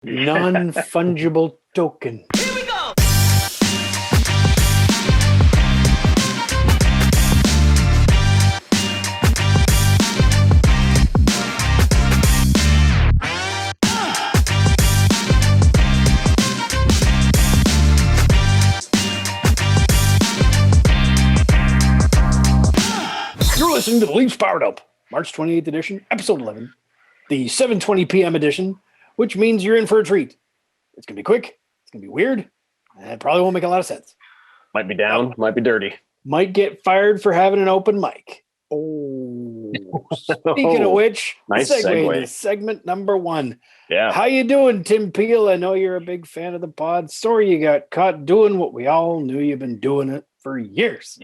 Non-fungible token. Here we go. You're listening to the Leafs Powered Up, March 28th edition, episode 11, the 7:20 p.m. edition, which means you're in for a treat. It's going to be quick, it's going to be weird, and it probably won't make a lot of sense. Might be down, might be dirty. Might get fired for having an open mic. Oh, speaking of which, nice segue into segue. segment number one. Yeah. How you doing, Tim Peel? I know you're a big fan of the pod. Sorry you got caught doing what we all knew you've been doing it for years.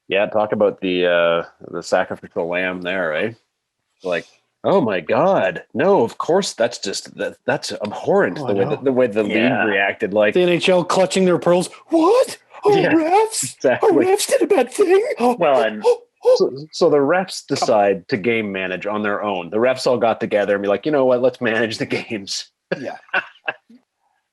Yeah, talk about the sacrificial lamb there, right? Like, oh my God. No, of course that's abhorrent the way the league reacted. Like the NHL clutching their pearls. What? Oh, Yeah, refs? exactly. Oh, refs did a bad thing? Oh, Well, and So the refs decide to game manage on their own. The refs all got together and be like, you know what, let's manage the games. yeah.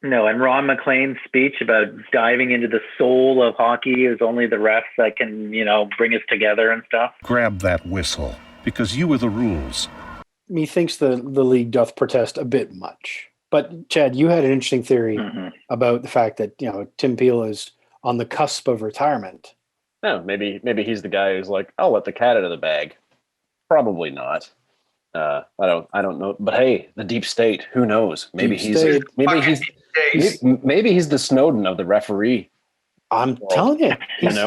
no, and Ron McLean's speech about diving into the soul of hockey is only the refs that can, bring us together and stuff. Grab that whistle, because you are the rules. Methinks the league doth protest a bit much. But Chad, you had an interesting theory about the fact that, Tim Peel is on the cusp of retirement. No, maybe he's the guy who's like, I'll let the cat out of the bag. Probably not. I don't know. But hey, the deep state, who knows? Maybe he's the Snowden of the referee. I'm telling you,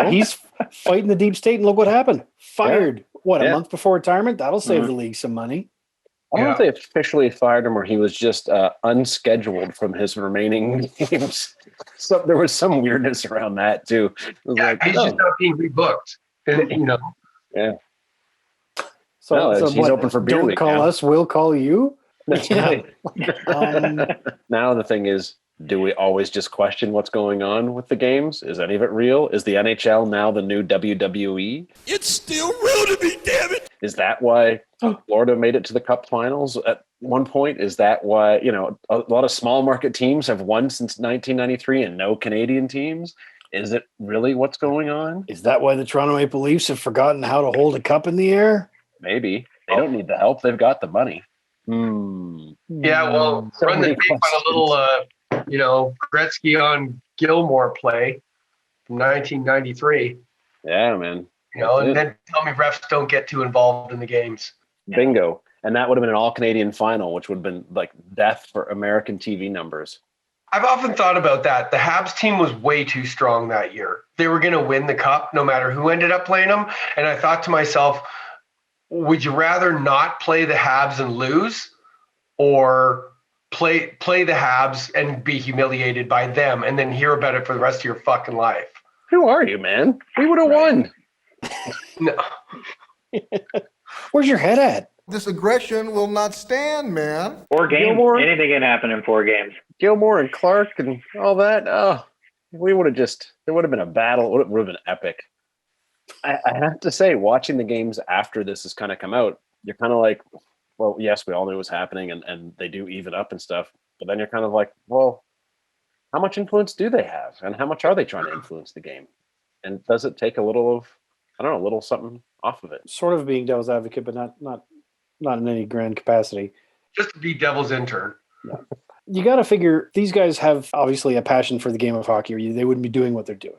he's fighting the deep state, and look what happened. Fired. A month before retirement? That'll save the league some money. I don't know if they officially fired him or he was just unscheduled from his remaining games. So there was some weirdness around that too. He's just not being rebooked. Yeah. So he's open for beer don't league call now. us, we'll call you. That's right. Now the thing is, do we always just question what's going on with the games? Is any of it real? Is the NHL now the new WWE? It's still real to me, damn it. Is that why Florida made it to the Cup Finals at one point? Is that why, a lot of small market teams have won since 1993 and no Canadian teams? Is it really what's going on? Is that why the Toronto Maple Leafs have forgotten how to hold a cup in the air? Maybe. They don't need the help. They've got the money. Yeah, well, So run the many tape on a little, Gretzky on Gilmore play from 1993. Yeah, man. And then tell me refs don't get too involved in the games. Bingo. And that would have been an all-Canadian final, which would have been like death for American TV numbers. I've often thought about that. The Habs team was way too strong that year. They were going to win the cup no matter who ended up playing them. And I thought to myself, would you rather not play the Habs and lose, or play the Habs and be humiliated by them and then hear about it for the rest of your fucking life? Who are you, man? We would have won. No. Where's your head at? This aggression will not stand, man. 4 games. Gilmore. Anything can happen in 4 games. Gilmore and Clark and all that. Oh, we would have there would have been a battle. It would have been epic. I have to say, watching the games after this has kind of come out, you're kind of like, well, yes, we all knew it was happening and they do even up and stuff. But then you're kind of like, well, how much influence do they have? And how much are they trying to influence the game? And does it take a little something off of it? Sort of being devil's advocate, but not in any grand capacity. Just to be devil's intern. You got to figure these guys have obviously a passion for the game of hockey, or they wouldn't be doing what they're doing.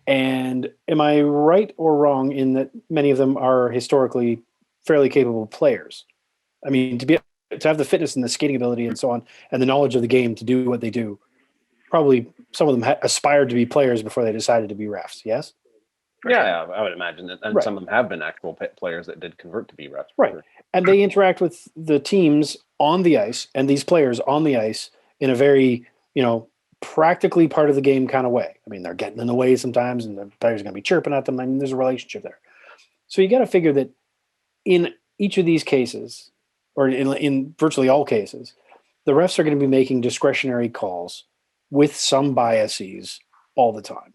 And am I right or wrong in that many of them are historically fairly capable players? I mean, to have the fitness and the skating ability and so on, and the knowledge of the game to do what they do, probably some of them aspired to be players before they decided to be refs. Yes. Yeah, I would imagine that, and some of them have been actual players that did convert to be refs. Right, and they interact with the teams on the ice and these players on the ice in a very, practically part of the game kind of way. I mean, they're getting in the way sometimes, and the players are going to be chirping at them. I mean, there's a relationship there. So you got to figure that in each of these cases, or in virtually all cases, the refs are going to be making discretionary calls with some biases all the time.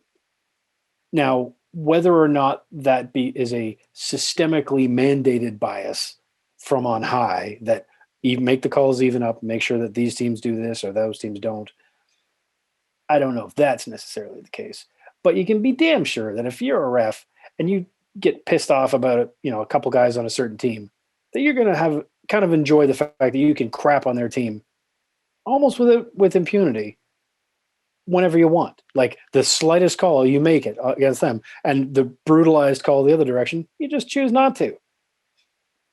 Now, whether or not that is a systemically mandated bias from on high that even make the calls even up, make sure that these teams do this or those teams don't. I don't know if that's necessarily the case, but you can be damn sure that if you're a ref and you get pissed off about a couple guys on a certain team, that you're going to have kind of enjoy the fact that you can crap on their team almost with impunity whenever you want. Like the slightest call, you make it against them, and the brutalized call the other direction, you just choose not to.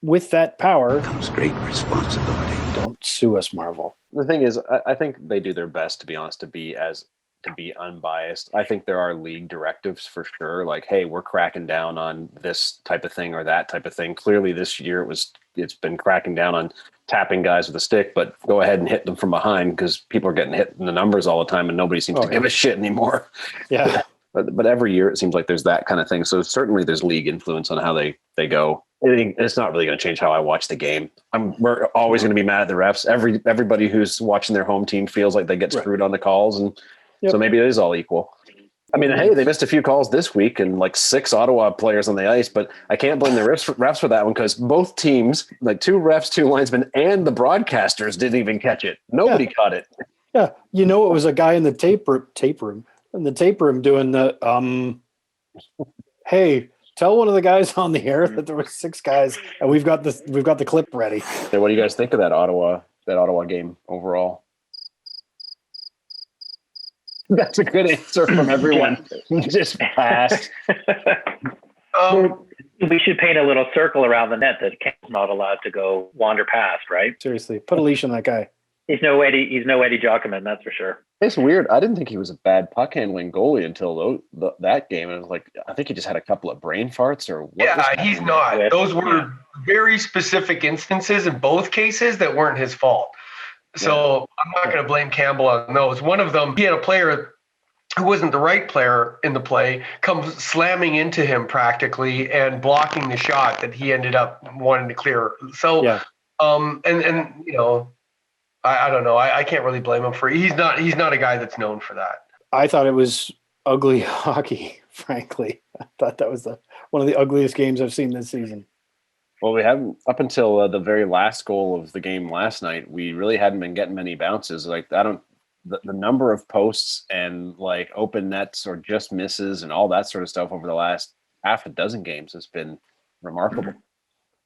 With that power Comes great responsibility. don't sue us, Marvel. The thing is, I think they do their best, to be honest, to be unbiased. I think there are league directives for sure. Like, hey, we're cracking down on this type of thing or that type of thing. Clearly this year it's been cracking down on tapping guys with a stick, but go ahead and hit them from behind because people are getting hit in the numbers all the time and nobody seems to give a shit anymore. Yeah. But every year it seems like there's that kind of thing. So certainly there's league influence on how they go. It's not really going to change how I watch the game. We're always going to be mad at the refs. Everybody who's watching their home team feels like they get screwed on the calls, and so maybe it is all equal. I mean, hey, they missed a few calls this week and like 6 Ottawa players on the ice, but I can't blame the refs for that one because both teams, like 2 refs, 2 linesmen, and the broadcasters didn't even catch it. Nobody caught it. Yeah, it was a guy in the tape room doing the hey, tell one of the guys on the air that there were 6 guys and we've got the clip ready. So what do you guys think of that Ottawa game overall? That's a good answer from everyone. Just pass. We should paint a little circle around the net that Cam's not allowed to go wander past, right? Seriously, put a leash on that guy. He's no Eddie Jockman, that's for sure. It's weird. I didn't think he was a bad puck handling goalie until that game. And I was like, I think he just had a couple of brain farts or what. Yeah, he's not. Those were very specific instances in both cases that weren't his fault. So I'm not going to blame Campbell on those. One of them, he had a player who wasn't the right player in the play comes slamming into him practically and blocking the shot that he ended up wanting to clear. So, I don't know. I can't really blame him for it. He's not a guy that's known for that. I thought it was ugly hockey, frankly. I thought that was one of the ugliest games I've seen this season. Well, we haven't up until the very last goal of the game last night. We really hadn't been getting many bounces. Like the number of posts and like open nets or just misses and all that sort of stuff over the last half a dozen games has been remarkable.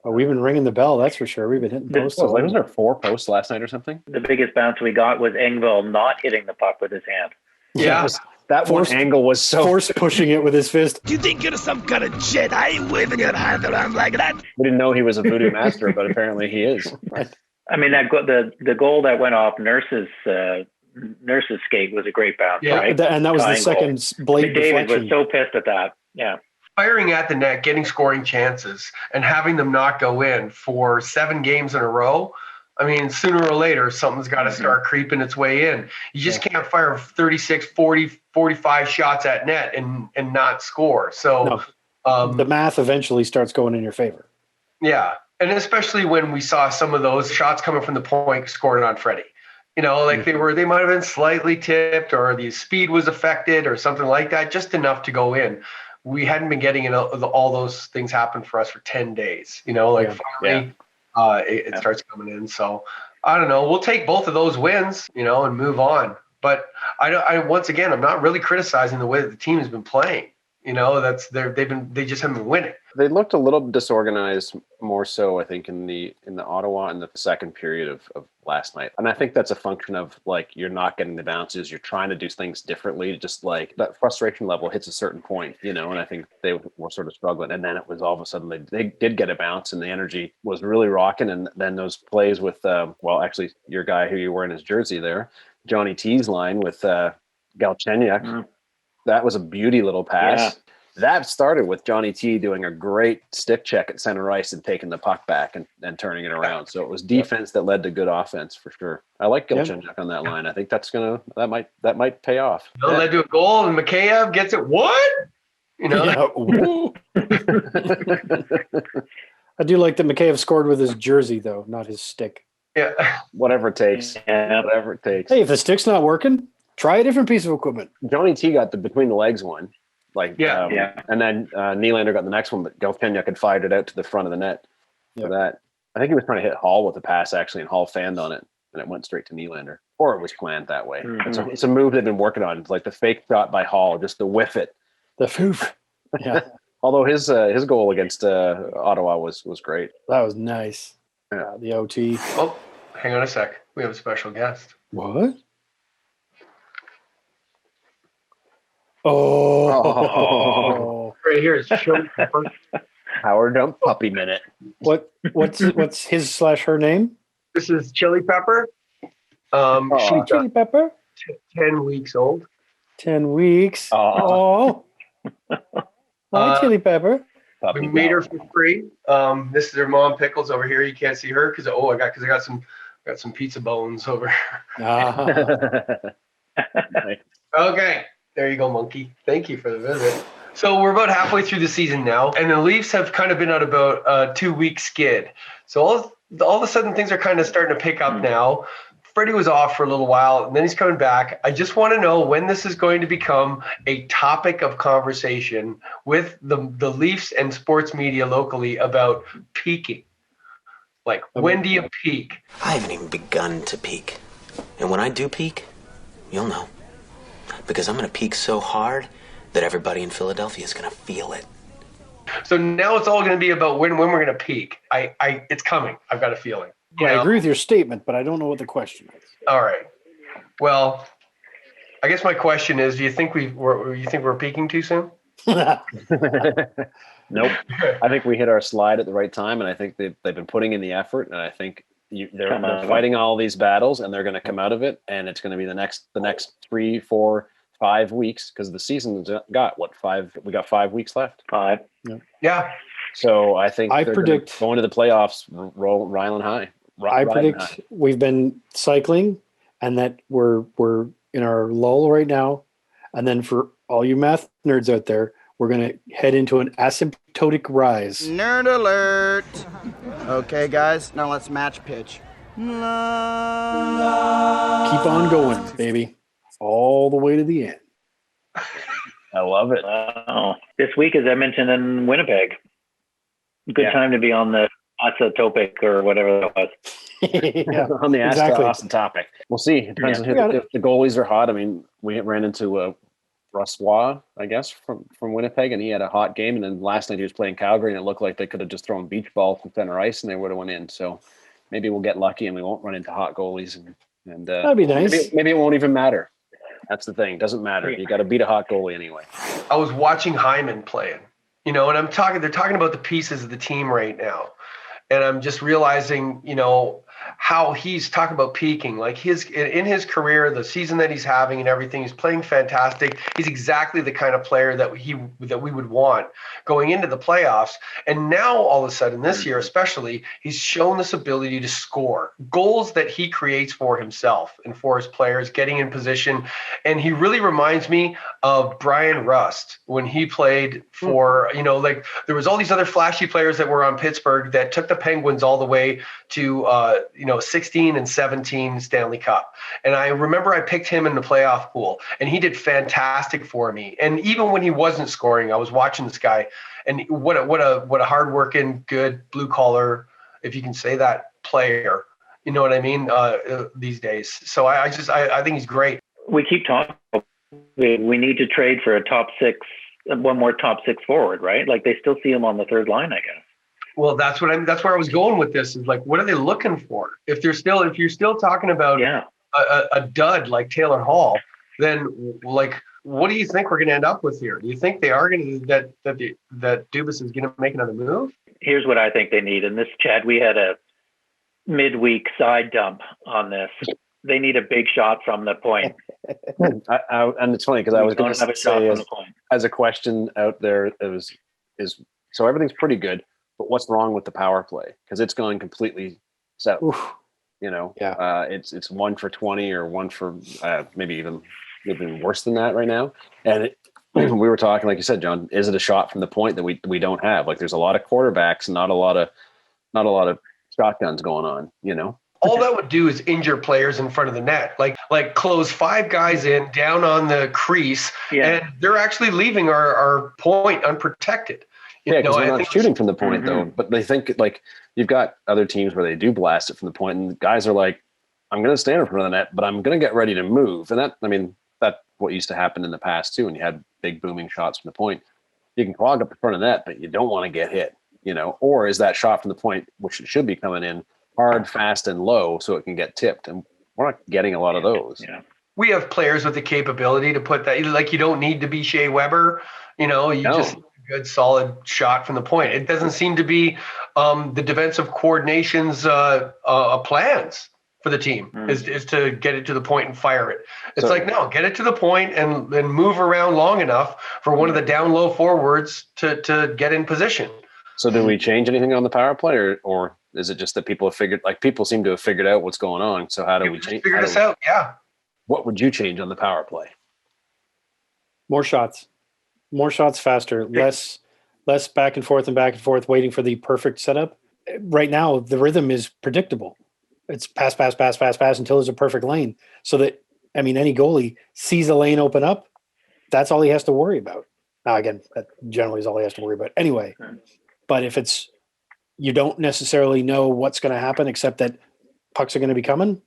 Oh, we've been ringing the bell, that's for sure. We've been hitting posts. Wasn't there 4 posts last night or something? The biggest bounce we got was Engvall not hitting the puck with his hand. Yeah. That one angle was so force pushing it with his fist. You think you're some kind of Jedi waving your hand around like that? We didn't know he was a voodoo master, but apparently he is. I mean, the goal that went off Nurse's skate was a great bounce, right? And that was the second blatant David deflection. was so pissed at that. Yeah. Firing at the net, getting scoring chances, and having them not go in for 7 games in a row. I mean, sooner or later, something's got to start creeping its way in. You just can't fire 36, 40, 45 shots at net and not score. So the math eventually starts going in your favor. Yeah. And especially when we saw some of those shots coming from the point scored on Freddie. They might have been slightly tipped or the speed was affected or something like that, just enough to go in. We hadn't been getting all those things happen for us for 10 days, finally it starts coming in. So I don't know. We'll take both of those wins, and move on. But once again, I'm not really criticizing the way that the team has been playing. They just haven't been winning. They looked a little disorganized more so, I think, in the Ottawa in the second period of last night. And I think that's a function of like you're not getting the bounces, you're trying to do things differently, just like that frustration level hits a certain point, and I think they were sort of struggling. And then it was all of a sudden they did get a bounce and the energy was really rocking. And then those plays with actually your guy who you were in his jersey there, Johnny T's line with Galchenyuk. Mm-hmm. That was a beauty little pass. Yeah. That started with Johnny T doing a great stick check at center ice and taking the puck back and turning it around. So it was defense that led to good offense for sure. I like Galchenyuk on that line. I think that might pay off. That led to a goal and Mikheyev gets it. What? I do like that Mikheyev scored with his jersey though, not his stick. Yeah. Whatever it takes. Yeah. Whatever it takes. Hey, if the stick's not working, try a different piece of equipment. Johnny T got the between the legs one. And then Nylander got the next one, but Galchenyuk had fired it out to the front of the net for that. I think he was trying to hit Hall with the pass actually, and Hall fanned on it, and it went straight to Nylander, or it was planned that way. Mhm. It's a move they've been working on. It's like the fake shot by Hall, just to whiff it. The foof. Yeah, Although his goal against Ottawa was great. that was nice. Yeah. The OT. Oh, hang on a sec. We have a special guest. What? Oh. Right here is Chili Pepper. Power dump puppy minute. What's his/her name? This is Chili Pepper. She's Chili Pepper. 10 weeks old. 10 weeks. Aw. Oh. Hi, Chili Pepper. Puppy We made her power. for free. This is her mom Pickles over here. You can't see her because I got some pizza bones over here. Ah. Nice. Okay, there you go, monkey. Thank you for the visit. So we're about halfway through the season now, and the Leafs have kind of been on about a 2-week skid. So all of a sudden things are kind of starting to pick up now. Freddie was off for a little while, and then he's coming back. I just want to know when this is going to become a topic of conversation with the Leafs and sports media locally about peaking. Like, when do you peak? I haven't even begun to peak. And when I do peak, you'll know. Because I'm going to peak so hard that everybody in Philadelphia is going to feel it. So now it's all going to be about when we're going to peak. It's coming. I've got a feeling. You I know? agree with your statement, but I don't know what the question is. All right. Well, I guess my question is: do you think we're peaking too soon? Nope. I think we hit our slide at the right time, and I think they've been putting in the effort, and I think they're fighting all these battles, and they're going to come out of it, and it's going to be the next 3, 4, 5 weeks, because the season's got what, 5? We got 5 weeks left. 5. Yeah. So I think I they're predict going to the playoffs, riding high. I predict we've been cycling, and that we're in our lull right now, and then for all you math nerds out there, we're going to head into an asymptotic rise. Nerd alert! Okay, guys, now let's match pitch. Keep on going, baby, all the way to the end. I love it. Wow. This week is Edmonton and Winnipeg. Good time to be on the asymptotic or whatever that was. Yeah, On the exactly. Austin topic. We'll see. It depends on if the goalies are hot. I mean, we ran into Brossois, I guess, from Winnipeg, and he had a hot game. And then last night he was playing Calgary, and it looked like they could have just thrown beach balls from center ice, and they would have went in. So maybe we'll get lucky, and we won't run into hot goalies. And That'd be nice. Maybe it won't even matter. That's the thing. It doesn't matter. You got to beat a hot goalie anyway. I was watching Hyman playing, and they're talking about the pieces of the team right now. And I'm just realizing, how he's talking about peaking, like in his career, the season that he's having and everything, he's playing fantastic. He's exactly the kind of player that we would want going into the playoffs. And now all of a sudden this year, especially, he's shown this ability to score goals that he creates for himself and for his players, getting in position. And he really reminds me of Brian Rust when he played for, like there was all these other flashy players that were on Pittsburgh that took the Penguins all the way to 16 and 17 Stanley Cup. And I remember I picked him in the playoff pool, and he did fantastic for me. And even when he wasn't scoring, I was watching this guy, and what a hardworking, good blue collar, if you can say that, player. You know what I mean? These days. So I think he's great. We keep talking. We need to trade for one more top six forward, right? Like they still see him on the third line, I guess. Well, that's where I was going with this. Is like, what are they looking for? If you're still talking about a dud like Taylor Hall, then like, what do you think we're going to end up with here? Do you think they are going to that Dubas is going to make another move? Here's what I think they need. And this, Chad, we had a midweek side dump on this. They need a big shot from the point. And it's funny because I was going to say as a question out there, so everything's pretty good. But what's wrong with the power play? Because it's going completely south. Oof. It's 1 for 20 or 1 for maybe even worse than that right now. And we were talking, like you said, John, is it a shot from the point that we don't have? Like there's a lot of quarterbacks, and not a lot of shotguns going on. All that would do is injure players in front of the net, like close 5 guys in down on the crease, and they're actually leaving our point unprotected. Yeah, because we're not shooting from the point though. But they think like you've got other teams where they do blast it from the point, and the guys are like, I'm going to stand in front of the net, but I'm going to get ready to move. And that's what used to happen in the past too. When you had big booming shots from the point, you can clog up the front of the net, but you don't want to get hit, or is that shot from the point, which should be coming in hard, fast, and low so it can get tipped. And we're not getting a lot of those. Yeah. We have players with the capability to put that, like, you don't need to be Shea Weber, just a good solid shot from the point. It doesn't seem to be the defensive coordination's plans for the team is to get it to the point and fire it. It's no, get it to the point and then move around long enough for one of the down low forwards to get in position. So do we change anything on the power play, or is it just that people seem to have figured out what's going on? So how do we change? Figure this out. Yeah. What would you change on the power play? More shots faster, less back and forth, waiting for the perfect setup. Right now, the rhythm is predictable. It's pass until there's a perfect lane. So that, any goalie sees a lane open up, that's all he has to worry about. Now, again, that generally is all he has to worry about anyway. But if you don't necessarily know what's going to happen except that pucks are going to be coming,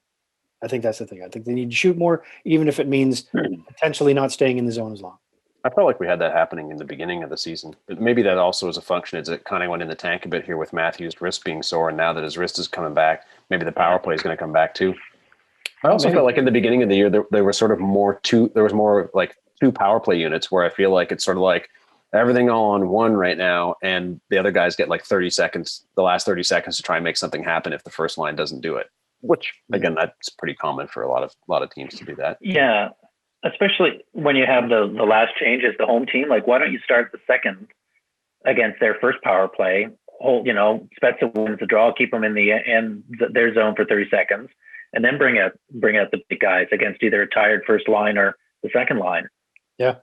I think that's the thing. I think they need to shoot more, even if it means potentially not staying in the zone as long. I felt like we had that happening in the beginning of the season, but maybe that also is a function. Is it kind of went in the tank a bit here with Matthews' wrist being sore, and now that his wrist is coming back, maybe the power play is going to come back too. I also felt like in the beginning of the year there was sort of there was more like two power play units, where I feel like it's sort of like everything all on one right now, and the other guys get like 30 seconds, the last 30 seconds to try and make something happen if the first line doesn't do it. Which, again, that's pretty common for a lot of teams to do that. Yeah, especially when you have the last change as the home team. Like, why don't you start the second against their first power play? Spezza wins the draw, keep them in their zone for 30 seconds, and then bring out the big guys against either a tired first line or the second line. Yeah.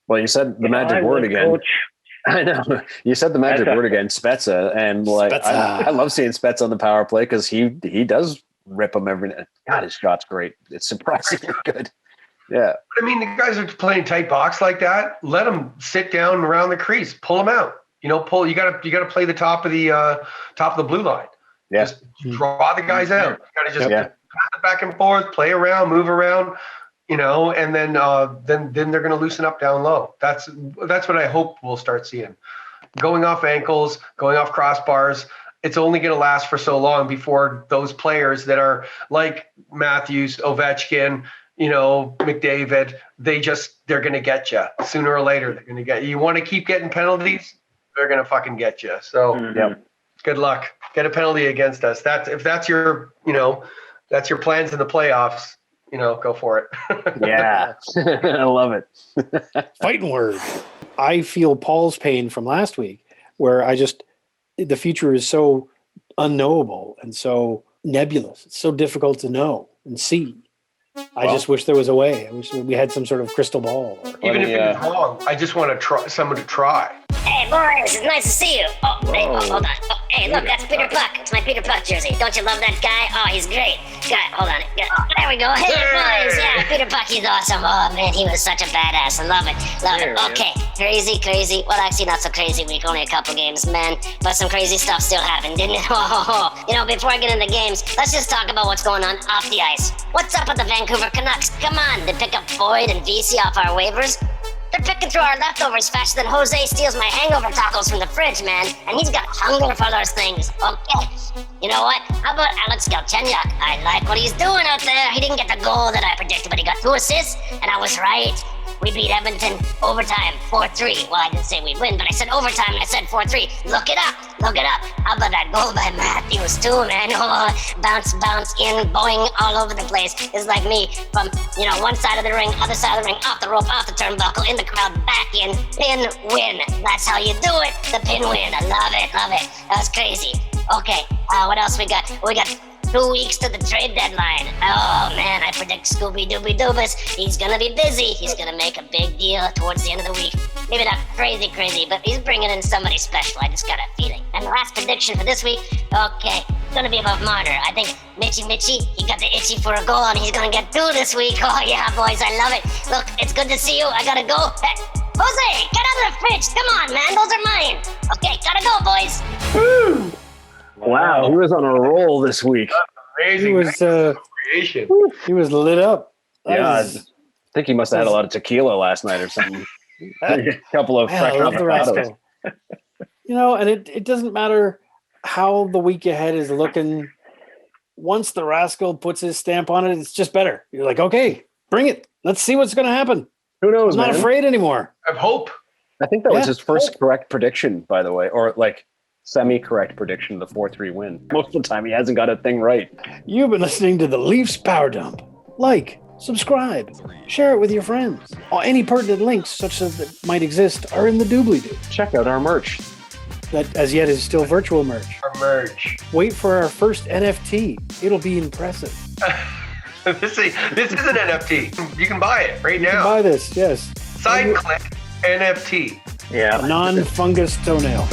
Well, you said the magic word again. Coach. I know. You said the magic word again, Spezza, and I love seeing Spezza on the power play because he does rip them every night. God, his shot's great. It's surprisingly good. Yeah. But the guys are playing tight box like that. Let them sit down around the crease. Pull them out. You got to play the top of the blue line. Yeah. Just draw the guys out. You got to just pass it back and forth, play around, move around. And then they're going to loosen up down low. That's what I hope we'll start seeing. Going off ankles, going off crossbars. It's only going to last for so long before those players that are like Matthews, Ovechkin, McDavid, they're going to get you sooner or later. They're going to get you. You want to keep getting penalties, they're going to fucking get you. So good luck. Get a penalty against us. If that's your plans in the playoffs. Go for it. Yeah, I love it. Fighting word. I feel Paul's pain from last week, where the future is so unknowable and so nebulous. It's so difficult to know and see. I just wish there was a way. I wish we had some sort of crystal ball. Even if it's wrong, I just want to someone to try. Hey, boys, it's nice to see you. Hold on. Oh, hey, look, that's Peter Puck. It's my Peter Puck jersey. Don't you love that guy? Oh, he's great. Hold on. There we go. Hey, boys. Yeah, Peter Puck, he's awesome. Oh, man, he was such a badass. I love it. Okay, crazy. Well, actually, not so crazy week. Only a couple games, man. But some crazy stuff still happened, didn't it? Before I get into games, let's just talk about what's going on off the ice. What's up with the Vancouver Canucks? Come on, they pick up Boyd and VC off our waivers. They're picking through our leftovers faster than Jose steals my hangover tacos from the fridge, man. And he's got hunger for those things. Okay. You know what? How about Alex Galchenyuk? I like what he's doing out there. He didn't get the goal that I predicted, but he got 2 assists, and I was right. We beat Edmonton overtime 4-3. Well, I didn't say we'd win, but I said overtime and I said 4-3. Look it up. How about that goal by Matthews too, man? Oh, bounce in, boing all over the place. It's like me from, one side of the ring, other side of the ring, off the rope, off the turnbuckle, in the crowd, back in, pin, win. That's how you do it. The pin win. I love it. That was crazy. Okay, what else we got? We got 2 weeks to the trade deadline. Oh man, I predict Scooby Dooby Doobus. He's gonna be busy. He's gonna make a big deal towards the end of the week. Maybe not crazy, but he's bringing in somebody special. I just got a feeling. And the last prediction for this week, okay, it's gonna be about Marner. I think Mitchie, he got the itchy for a goal and he's gonna get 2 this week. Oh yeah, boys, I love it. Look, it's good to see you. I gotta go. Hey, Jose, get out of the fridge. Come on, man, those are mine. Okay, gotta go, boys. Love Wow, he was on a roll this week. Amazing. He was creation. he was lit up. Yeah, I think he must have had a lot of tequila last night or something. A couple of fresh I love the avocados. Rascal. And it doesn't matter how the week ahead is looking. Once the Rascal puts his stamp on it, it's just better. You're like, okay, bring it. Let's see what's going to happen. Who knows, I'm not man? afraid anymore. I have hope. I think that was his first correct prediction, by the way, or like semi-correct prediction of the 4-3 win. Most of the time, he hasn't got a thing right. You've been listening to the Leafs Power Dump. Like, subscribe, share it with your friends. Any pertinent links such as that might exist are in the doobly-doo. Check out our merch. That, as yet, is still virtual merch. Our merch. Wait for our first NFT. It'll be impressive. This is an NFT. You can buy it right now. Buy this, yes. Side click NFT. Yeah. A non-fungus toenail.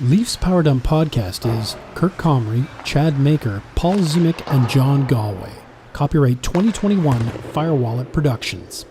Leafs Power Dump Podcast is Kirk Comrie, Chad Maker, Paul Zimick, and John Galway. Copyright 2021 Firewallet Productions.